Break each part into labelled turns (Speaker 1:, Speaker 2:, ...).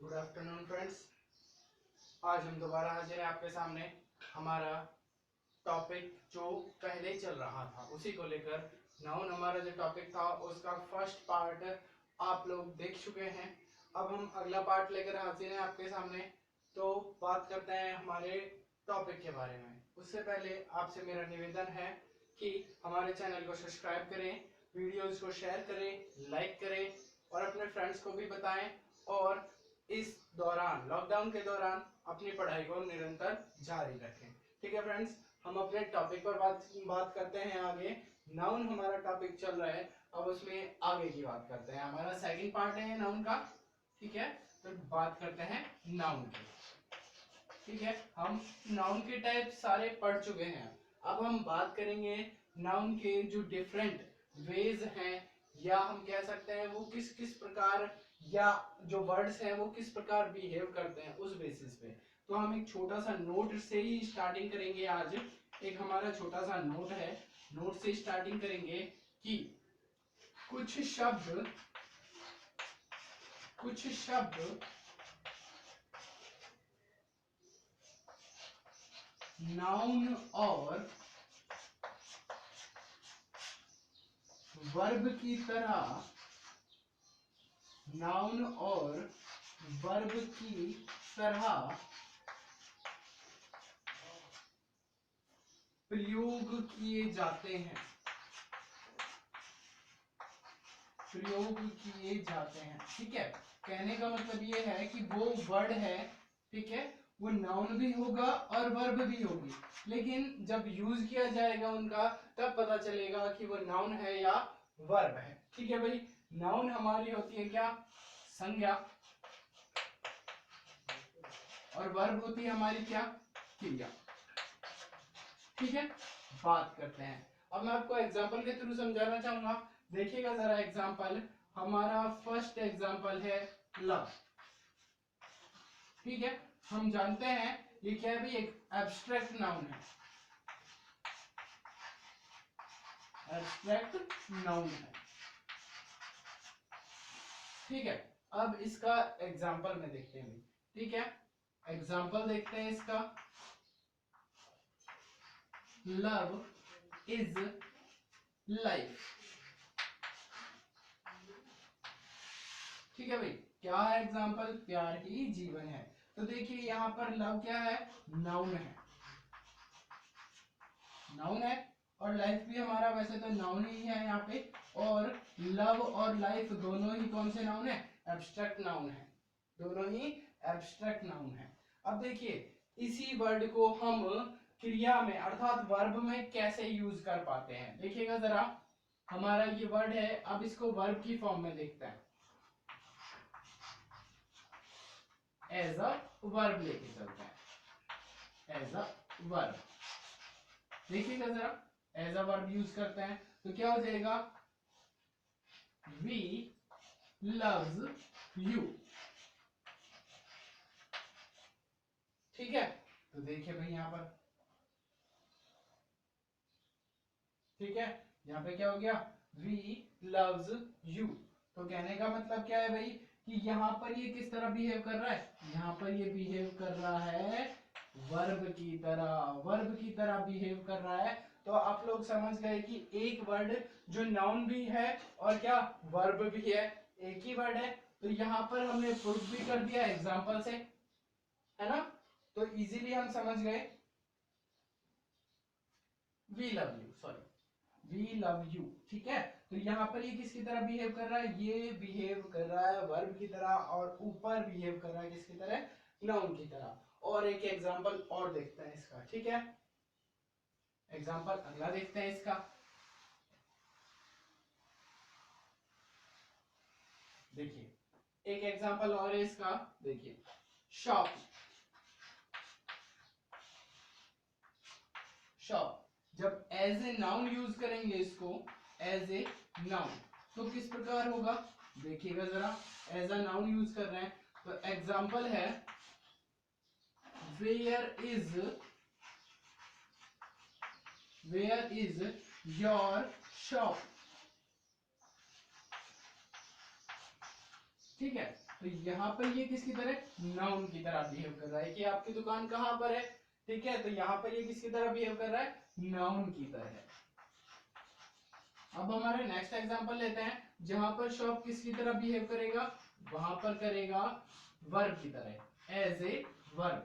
Speaker 1: Good afternoon friends. आज हम दोबारा हाजिर हैं आपके सामने। हमारा टॉपिक जो पहले चल रहा था उसी को लेकर नाउन हमारा जो टॉपिक था उसका फर्स्ट पार्ट आप लोग देख चुके हैं। अब हम अगला पार्ट लेकर हाजिर हैं आपके सामने। तो बात करते हैं हमारे टॉपिक के बारे में। उससे पहले आपसे मेरा निवेदन है कि हमारे चैनल को सब्सक्राइब करें, वीडियोस को शेयर करें, लाइक करें और अपने फ्रेंड्स को भी बताएं। और इस दौरान, लॉकडाउन के दौरान, अपनी पढ़ाई को निरंतर जारी रखें। ठीक है फ्रेंड्स, हम अपने टॉपिक पर बात करते हैं आगे। नाउन हमारा टॉपिक चल रहा है, अब उसमें आगे की बात करते हैं। हमारा सेकंड पार्ट है नाउन का। ठीक है, तो बात करते हैं नाउन की। ठीक है, हम नाउन के टाइप सारे पढ़ चुके हैं। अब हम बात करेंगे नाउन के जो डिफरेंट वेज हैं, या हम कह सकते हैं वो किस किस प्रकार, या जो वर्ड्स हैं वो किस प्रकार बिहेव करते हैं उस बेसिस पे। तो हम एक छोटा सा नोट से ही स्टार्टिंग करेंगे आज। एक हमारा छोटा सा नोट है, नोट से स्टार्टिंग करेंगे कि कुछ शब्द नाउन और वर्ब की तरह, नाउन और वर्ब की तरह प्रयोग किए जाते हैं, प्रयोग किए जाते हैं। ठीक है, कहने का मतलब ये है कि वो वर्ड है, ठीक है, वो नाउन भी होगा और वर्ब भी होगी, लेकिन जब यूज किया जाएगा उनका तब पता चलेगा कि वो नाउन है या वर्ब है। ठीक है भाई, नाउन हमारी होती है क्या, संज्ञा, और वर्ब होती है हमारी क्या, क्रिया। ठीक है, बात करते हैं। अब मैं आपको एग्जांपल के थ्रू समझाना चाहूंगा। देखिएगा जरा एग्जांपल। हमारा फर्स्ट एग्जांपल है लव। ठीक है, हम जानते हैं ये क्या है भाई, एक एब्स्ट्रैक्ट नाउन है, एब्स्ट्रैक्ट नाउन है। ठीक है, अब इसका एग्जांपल में देखते हैं भाई। ठीक है, एग्जांपल देखते हैं इसका। Love is life. ठीक है भाई, क्या है एग्जांपल, प्यार ही जीवन है। तो देखिए यहाँ पर लव क्या है, नाउन है, नाउन है, और लाइफ भी हमारा वैसे तो नाउन ही है यहाँ पे। और लव और लाइफ दोनों ही कौन से नाउन है, एब्स्ट्रैक्ट नाउन है, दोनों ही एब्स्ट्रैक्ट नाउन है। अब देखिए इसी वर्ड को हम क्रिया में अर्थात वर्ब में कैसे यूज कर पाते हैं। देखिएगा जरा, हमारा ये वर्ड है, अब इसको वर्ब की फॉर्म में देखते हैं, एज अ वर्ब लेके चलते हैं, एज अ वर्ब। देखिएगा जरा, एज अ वर्ब यूज करते हैं तो क्या हो जाएगा, वी लव्स यू। ठीक है, तो देखिए भाई यहां पर, ठीक है, यहाँ पे क्या हो गया, वी लव्स यू। तो कहने का मतलब क्या है भाई, कि यहाँ पर ये किस तरह बिहेव कर रहा है, यहाँ पर ये बिहेव कर रहा है वर्ब की तरह, वर्ब की तरह बिहेव कर रहा है। तो आप लोग समझ गए कि एक वर्ड जो नाउन भी है और क्या वर्ब भी है, एक ही वर्ड है। तो यहाँ पर हमने प्रूफ भी कर दिया एग्जाम्पल से, है ना। तो इजीली हम समझ गए, we love you, sorry, we love you. ठीक है, तो यहाँ पर ये किसकी तरह बिहेव कर रहा है, ये बिहेव कर रहा है वर्ब की तरह, और ऊपर बिहेव कर रहा है किसकी तरह, नाउन की तरह। और एक एग्जांपल और देखते हैं इसका। ठीक है, एग्जांपल अगला देखते हैं इसका। देखिए एक एग्जांपल और है इसका, देखिए शॉप, शॉप जब एज ए नाउन यूज करेंगे इसको, एज ए नाउन, तो किस प्रकार होगा, देखिएगा जरा, एज अ नाउन यूज कर रहे हैं तो एग्जांपल है, वेयर इज योर शॉप। ठीक है, तो यहाँ पर ये किसकी तरह, नाउन की तरह बिहेव कर रहा है कि आपकी दुकान कहाँ पर है, ठीक है। तो यहाँ पर ये किसकी तरह बिहेव कर रहा है, नाउन की तरह। अब हमारे नेक्स्ट एग्जांपल लेते हैं जहां पर शॉप किसकी तरह बिहेव करेगा, वहां पर करेगा वर्ब की तरह, एज ए वर्ब।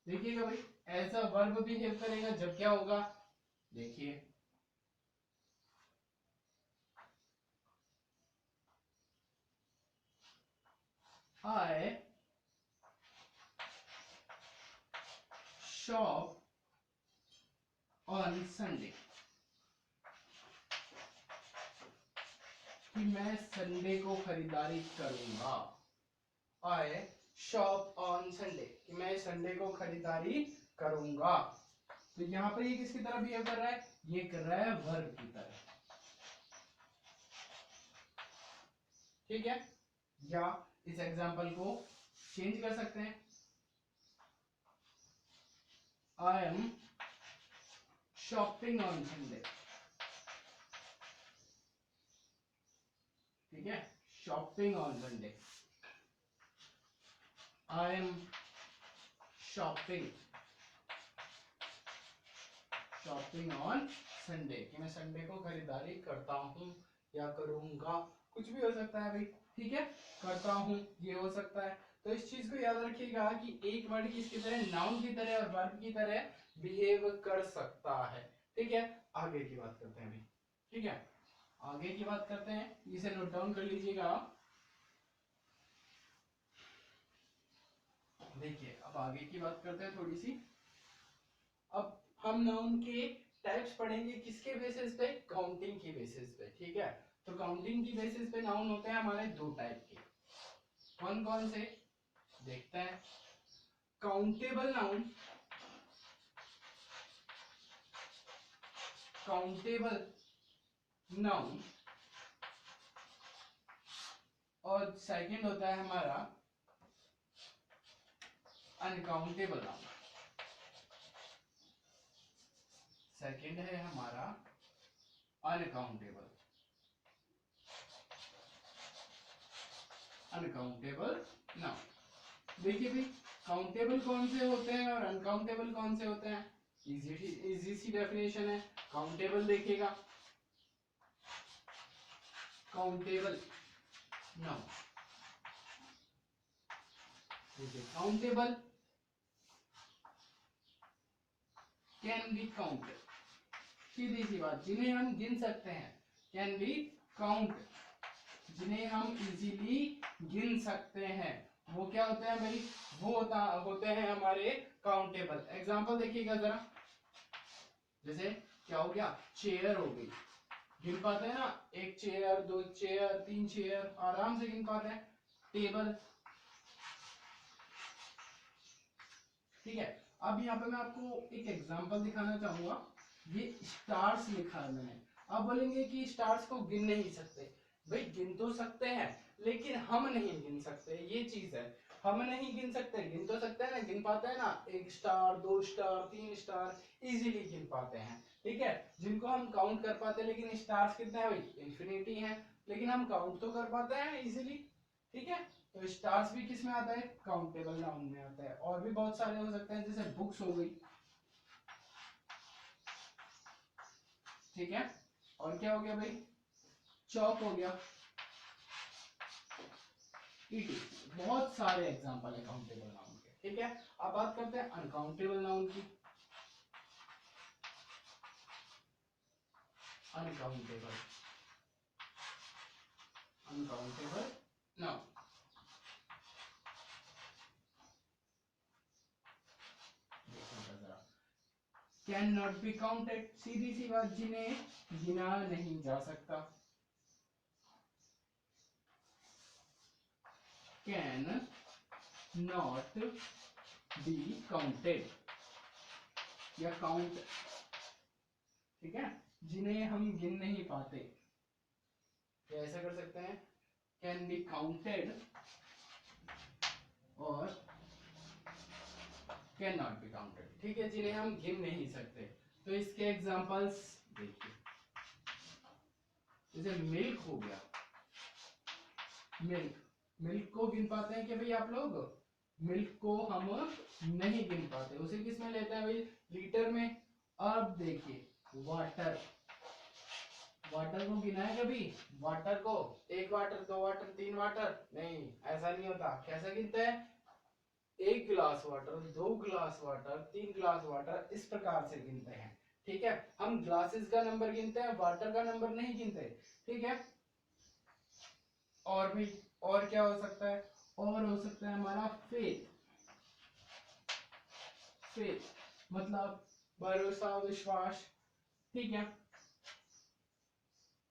Speaker 1: देखिएगा भाई, एज अ वर्ब बिहेव करेगा जब क्या होगा, देखिए I shop on Sunday, कि मैं संडे को खरीदारी करूंगा। I shop on Sunday, कि मैं संडे को खरीदारी करूंगा। तो यहाँ पर ये किसकी तरह बिहेव कर रहा है, ये कर रहा है वर्ब की तरह, ठीक है। या इस एग्जांपल को चेंज कर सकते हैं, I am shopping on Sunday, ठीक है, shopping on Sunday, I am shopping on Sunday, कि मैं संडे को खरीदारी करता हूँ या करूंगा, कुछ भी हो सकता है भाई, ठीक है, करता हूँ ये हो सकता है। तो इस चीज को याद रखिएगा कि एक वर्ड किसकी तरह, नाउन की तरह और वर्ब की तरह बिहेव कर सकता है, ठीक है। आगे की बात करते हैं अभी, ठीक है, आगे की बात करते हैं, इसे नोट डाउन कर लीजिएगा। देखिए अब आगे की बात करते हैं थोड़ी सी। अब हम नाउन के टाइप्स पढ़ेंगे किसके बेसिस पे, काउंटिंग की बेसिस पे, ठीक है। तो काउंटिंग की बेसिस पे नाउन होते हैं हमारे दो टाइप के, कौन कौन से देखते हैं। काउंटेबल नाउन, काउंटेबल नाउन, और सेकंड होता है हमारा अनकाउंटेबल नाउन। सेकंड है हमारा अनकाउंटेबल, अनकाउंटेबल नाउन। देखिए भाई, काउंटेबल कौन से होते हैं और अनकाउंटेबल कौन से होते हैं, इजी सी डेफिनेशन है। काउंटेबल देखिएगा, काउंटेबल नाउन, देखिए काउंटेबल कैन बी काउंटेड, सीधी सी बात, जिन्हें हम गिन सकते हैं, कैन बी काउंट, जिन्हें हम इजीली गिन सकते हैं, वो क्या होते हैं भाई, वो होते हैं हमारे काउंटेबल। एग्जांपल देखिएगा जरा, जैसे क्या हो गया, चेयर हो गई, गिन पाते हैं ना, एक चेयर, दो चेयर, तीन चेयर, आराम से गिन पाते हैं। टेबल, ठीक है। अब यहाँ पे मैं आपको एक एग्जांपल दिखाना चाहूंगा, ये स्टार्स लिखा है मैंने। अब बोलेंगे कि स्टार्स को गिन नहीं सकते, भाई गिन तो सकते हैं लेकिन हम नहीं गिन सकते, ये चीज है, हम नहीं गिन सकते, गिन तो सकते हैं ना, गिन पाते हैं ना, एक स्टार, दो स्टार, तीन स्टार, इजीली गिन पाते हैं, ठीक है। जिनको हम काउंट कर पाते हैं, लेकिन स्टार्स कितने हैं भाई, इंफिनिटी हैं, लेकिन हम काउंट तो कर पाते हैं इजीली, ठीक है। तो स्टार्स भी किस में आता है, काउंटेबल नाउन में आता है। और भी बहुत सारे हो सकते हैं, जैसे बुक्स हो गई, ठीक है। और क्या हो गया भाई, चौक हो गया, ईटी, बहुत सारे एग्जांपल है काउंटेबल नाउन के, ठीक है। अब बात करते हैं अनकाउंटेबल नाउन की। Uncountable, uncountable noun, can not be counted, सीधी सी बात, जिन्हें गिना नहीं जा सकता, कैन नॉट बी काउंटेड या काउंट, ठीक है, जिन्हें हम गिन नहीं पाते, तो ऐसा कर सकते हैं, कैन बी काउंटेड और कैन नॉट बी काउंटेड, ठीक है, जिन्हें हम गिन नहीं सकते। तो इसके एग्जांपल्स देखिए, जैसे मिल्क हो गया, मिल्क, मिल्क को गिन पाते हैं कि भाई आप लोग? मिल्क को हम नहीं गिन पाते, उसे किस में लेते हैं भाई? लीटर में। अब देखिए वाटर, वाटर को गिना है कभी? वाटर को 1 वाटर, 2 वाटर, 3 वाटर? नहीं, ऐसा नहीं होता। कैसे गिनते हैं? 1 गिलास वाटर, 2 गिलास वाटर, 3 गिलास वाटर, इस प्रकार से गिनते हैं। ठीक है, हम ग्लासेस का नंबर गिनते हैं, वाटर का नंबर नहीं गिनते। ठीक है, और भी और क्या हो सकता है? और हो सकता है हमारा फेथ। फेथ मतलब भरोसा, विश्वास। ठीक है,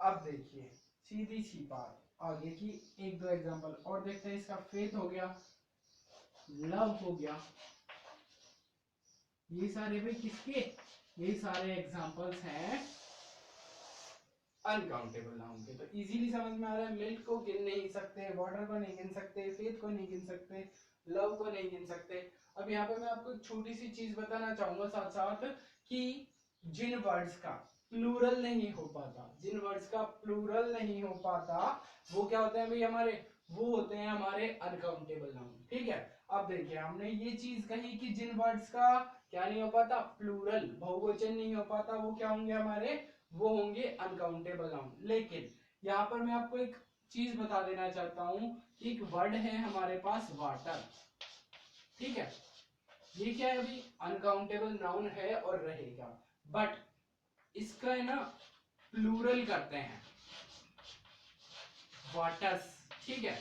Speaker 1: अब देखिए सीधी सी बात आगे की 1-2 एग्जांपल और देखते हैं। इसका फेथ हो गया, लव हो गया, ये सारे भी किसके? ये सारे एग्जांपल्स हैं अनकाउंटेबल नाउन के। तो इजीली समझ में आ रहा है, मिल्क को गिन नहीं सकते, वाटर को नहीं गिन सकते, फेथ को नहीं गिन सकते, लव को नहीं गिन सकते। अब यहाँ पे मैं आपको एक छोटी सी चीज बताना चाहूंगा साथ साथ कि जिन वर्ड्स का प्लूरल नहीं हो पाता, जिन वर्ड्स का प्लूरल नहीं हो पाता, वो क्या होते हैं भाई हमारे? वो होते हैं हमारे अनकाउंटेबल नाउन। ठीक है, अब देखिए हमने ये चीज कही कि जिन वर्ड्स का क्या नहीं हो पाता? प्लूरल, बहुवचन नहीं हो पाता, वो क्या होंगे हमारे? वो होंगे अनकाउंटेबल नाउन। लेकिन यहाँ पर मैं आपको एक चीज बता देना चाहता हूं कि एक वर्ड है हमारे पास वाटर। ठीक है, ये क्या है अभी? अनकाउंटेबल नाउन है और रहेगा, बट इसका है ना प्लूरल करते हैं, वाटर्स। ठीक है,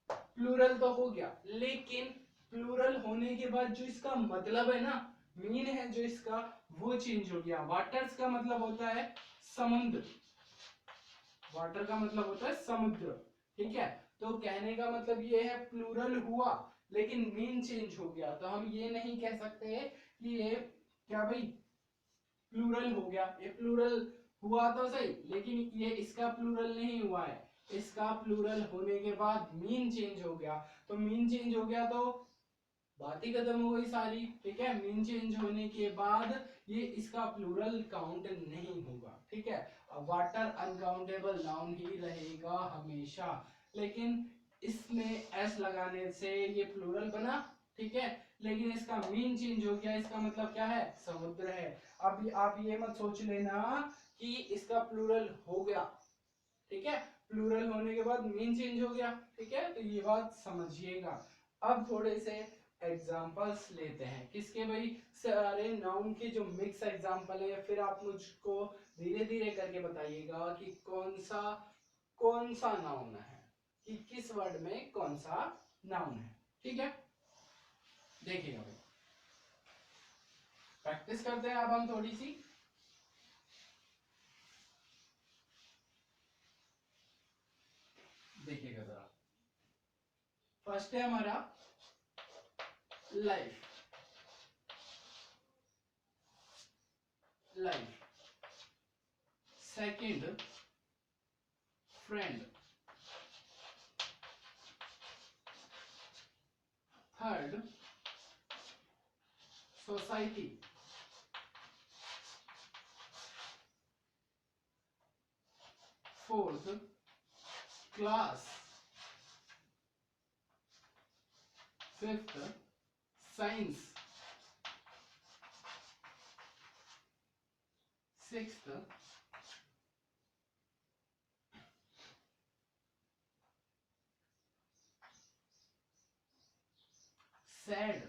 Speaker 1: प्लूरल तो हो गया, लेकिन प्लूरल होने के बाद जो इसका मतलब है ना, मीन है जो इसका, वो चेंज हो गया। वाटर्स का मतलब होता है समुद्र, वाटर का मतलब होता है समुद्र। ठीक है, तो कहने का मतलब ये है प्लूरल हुआ लेकिन मीन चेंज हो गया, तो हम ये नहीं कह सकते कि ये क्या भाई प्लूरल हो गया। ये प्लूरल हुआ तो सही, लेकिन ये इसका प्लूरल नहीं हुआ है, इसका प्लूरल होने के बाद मीन चेंज हो गया। तो मीन चेंज हो गया तो बात ही खत्म हो गई सारी। ठीक है, मीन चेंज होने के बाद ये इसका प्लूरल काउंट नहीं होगा। ठीक है, अब वाटर अनकाउंटेबल नाउन ही रहेगा हमेशा, लेकिन इसमें एस लगाने से ये प्लूरल बना। ठीक है, लेकिन इसका मीन चेंज हो गया, इसका मतलब क्या है? समुद्र है। अब आप ये मत सोच लेना कि इसका प्लूरल हो गया। ठीक है, प्लूरल होने के बाद मीन चेंज हो गया। ठीक है, तो ये बात समझिएगा। अब थोड़े से एग्जांपल्स लेते हैं, किसके भाई? सारे नाउन के जो मिक्स एग्जांपल है, फिर आप मुझको धीरे धीरे करके बताइएगा कि कौन सा नाउन है, कि किस वर्ड में कौन सा नाउन है। ठीक है, देखिएगा भाई, प्रैक्टिस करते हैं अब हम थोड़ी सी। देखिएगा जरा, फर्स्ट है हमारा life, life. Second friend, third society, fourth class, fifth science, sixth sad,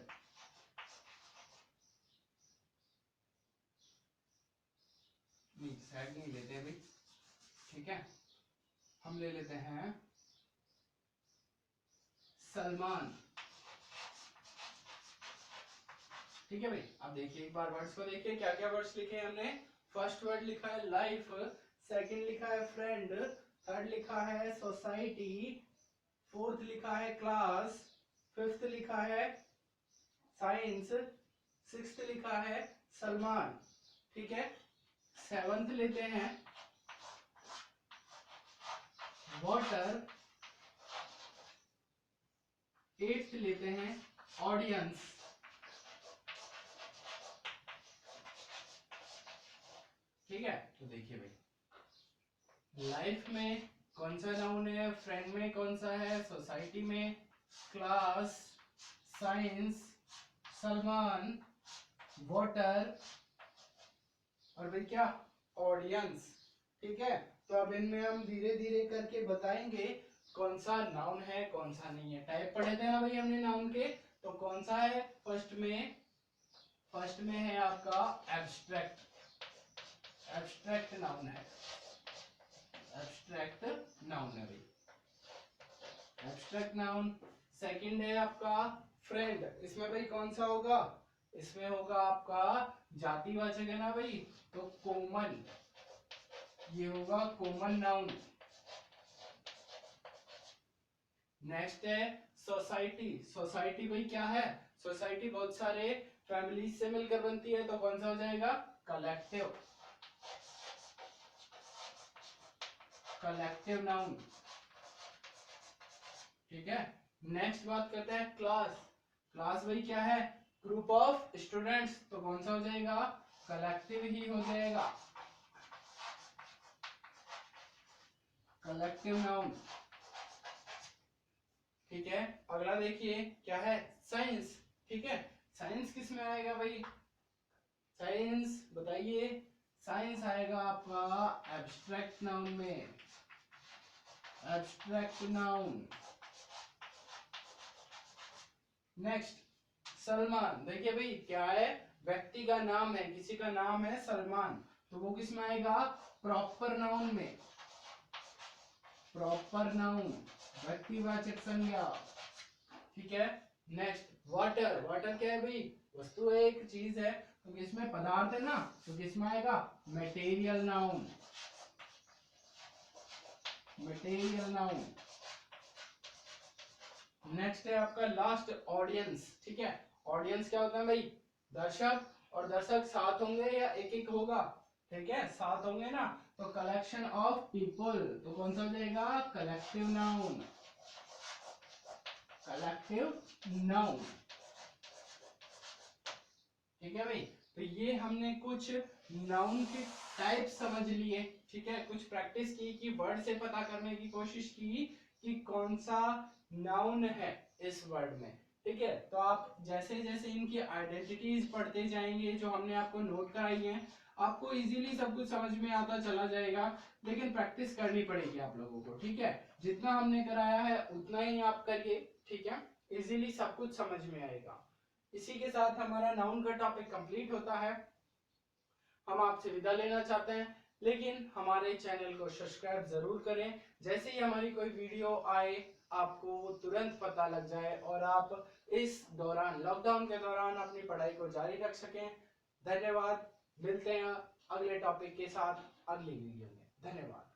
Speaker 1: नहीं सैड नहीं लेते हैं भाई। ठीक है, हम ले लेते हैं सलमान। ठीक है भाई, अब देखिए एक बार वर्ड्स को देखिए, क्या क्या वर्ड्स लिखे हैं हमने। फर्स्ट वर्ड लिखा है लाइफ, सेकंड लिखा है फ्रेंड, थर्ड लिखा है सोसाइटी, फोर्थ लिखा है क्लास, फिफ्थ लिखा है साइंस, सिक्स्थ लिखा है सलमान। ठीक है, सेवंथ लेते हैं वाटर, एट्थ लेते हैं ऑडियंस। ठीक है, तो देखिए भाई, लाइफ में कौन सा नाउन है? फ्रेंड में कौन सा है? सोसाइटी में, क्लास, साइंस, सलमान, वाटर और भाई क्या? ऑडियंस। ठीक है, तो अब इनमें हम धीरे धीरे करके बताएंगे कौन सा नाउन है कौन सा नहीं है। टाइप पढ़े थे ना भाई हमने नाउन के, तो कौन सा है? फर्स्ट में है आपका एब्स्ट्रैक्ट। एब्स्ट्रैक्ट नाउन है, एब्स्ट्रैक्ट नाउन है भाई, एब्स्ट्रैक्ट नाउन। सेकंड है आपका फ्रेंड। इसमें भाई कौन सा होगा? इसमें होगा आपका जातिवाचक है ना भाई, तो कॉमन, ये होगा कॉमन नाउन। नेक्स्ट है सोसाइटी। सोसाइटी भाई क्या है? सोसाइटी बहुत सारे फैमिली से मिलकर बनती है, तो कौन सा हो जाएगा? Collective, collective noun. ठीक है, नेक्स्ट बात करते हैं क्लास। क्लास भाई क्या है? ग्रुप ऑफ स्टूडेंट्स, तो कौन सा हो जाएगा? कलेक्टिव ही हो जाएगा, कलेक्टिव नाउन। ठीक है, अगला देखिए क्या है? साइंस। ठीक है, साइंस किस में आएगा भाई? साइंस बताइए। साइंस आएगा आपका एब्स्ट्रैक्ट नाउन में, एब्स्ट्रैक्ट नाउन। नेक्स्ट सलमान। देखिए भाई क्या है? व्यक्ति का नाम है, किसी का नाम है सलमान, तो वो किस में आएगा? प्रॉपर नाउन में, प्रॉपर नाउन, व्यक्तिवाचक संज्ञा। ठीक है, नेक्स्ट वाटर। वाटर क्या है भाई? वस्तु है, एक चीज है, तो किसमें? पदार्थ है ना, तो किसमें आएगा? Material noun, material noun. Next है आपका लास्ट ऑडियंस। ठीक है, ऑडियंस क्या होता है भाई? दर्शक, और दर्शक साथ होंगे या एक एक होगा? ठीक है, साथ होंगे ना, तो कलेक्शन ऑफ पीपल, तो कौन सा हो जाएगा? Collective noun, collective noun. ठीक है भाई, तो ये हमने कुछ नाउन के टाइप समझ लिए। ठीक है, कुछ प्रैक्टिस की कि वर्ड से पता करने की कोशिश की कि कौन सा नाउन है इस वर्ड में। ठीक है, तो आप जैसे जैसे इनकी आइडेंटिटीज पढ़ते जाएंगे जो हमने आपको नोट कराई है, आपको इजीली सब कुछ समझ में आता चला जाएगा, लेकिन प्रैक्टिस करनी पड़ेगी आप लोगों को। ठीक है, जितना हमने कराया है उतना ही आप करिए। ठीक है, इजीली सब कुछ समझ में आएगा। इसी के साथ हमारा नाउन का टॉपिक कंप्लीट होता है। हम आपसे विदा लेना चाहते हैं, लेकिन हमारे चैनल को सब्सक्राइब जरूर करें, जैसे ही हमारी कोई वीडियो आए आपको तुरंत पता लग जाए और आप इस दौरान, लॉकडाउन के दौरान, अपनी पढ़ाई को जारी रख सकें। धन्यवाद, मिलते हैं अगले टॉपिक के साथ अगली वीडियो में। धन्यवाद।